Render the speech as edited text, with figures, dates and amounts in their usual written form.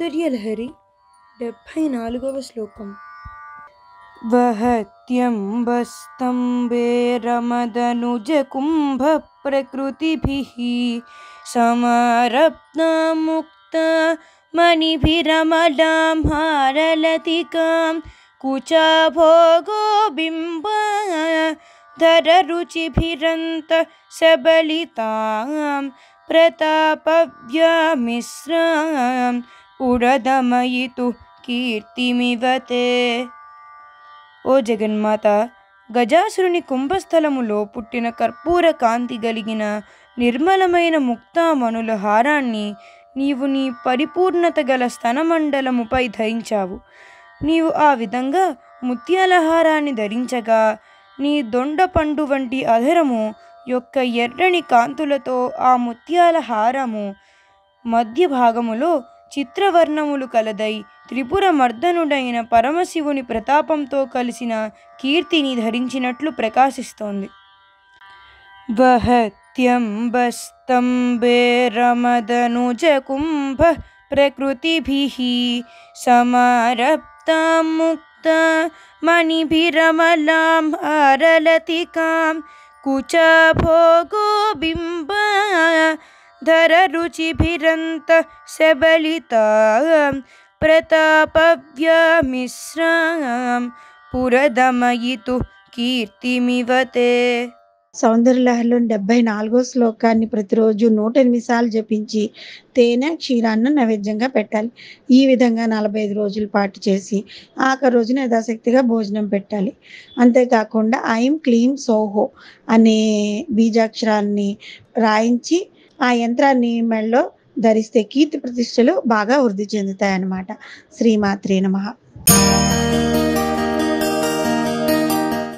సౌందర్యలహరి 74వ శ్లోకం. వహత్యంబస్తంబేరమదనుజకుంభ ప్రకృతిభిః సమారబ్ధా ముక్తా మణిభిరమలాం హారలతికాం కుచాభోగో బింబా ధరరుచిభిరంత సబలితాం ప్రతాపవ్యామిశ్రాం పురదమయితు కీర్తిమివతే. ఓ జగన్మాత, గజాసురుని కుంభస్థలములో పుట్టిన కర్పూర కాంతి గలిగిన నిర్మలమైన ముక్తామణుల హారాన్ని నీవు నీ పరిపూర్ణత గల స్తనమండలముపై ధరించావు. నీవు ఆ విధంగా ముత్యాల హారాన్ని ధరించగా నీ దొండ పండు వంటి అధరము యొక్క ఎర్రని కాంతులతో ఆ ముత్యాల హారము మధ్య భాగములో చిత్రవర్ణములు కలదై త్రిపుర మర్దనుడైన పరమశివుని ప్రతాపంతో కలిసిన కీర్తిని ధరించినట్లు ప్రకాశిస్తోంది. వహత్యంబస్తంబేరమదనుజకుంభ ప్రకృతిభిః సమారబ్ధాం ముక్తా మణిభిరమలాం హారలతికాం కుచాభోగో బింబా ధరరుచిభిరంత సబలితాం ప్రతాపవ్యామిశ్రాం పురదమయితు కీర్తిమివతే. సౌందర్యలహరిలోని 74వ శ్లోకాన్ని ప్రతిరోజు 108 సార్లు జపించి తేనె క్షీరాన్ని నైవేద్యంగా పెట్టాలి. ఈ విధంగా 45 రోజుల పాటు చేసి ఆఖరి రోజున యథాశక్తిగా భోజనం పెట్టాలి. అంతేకాకుండా ఐం క్లీం సౌహో అనే బీజాక్షరాన్ని రాయించి ఆ యంత్రాన్ని మెడలో ధరిస్తే కీర్తి ప్రతిష్టలు బాగా వృద్ధి చెందుతాయన్నమాట. శ్రీమాత్రే నమః.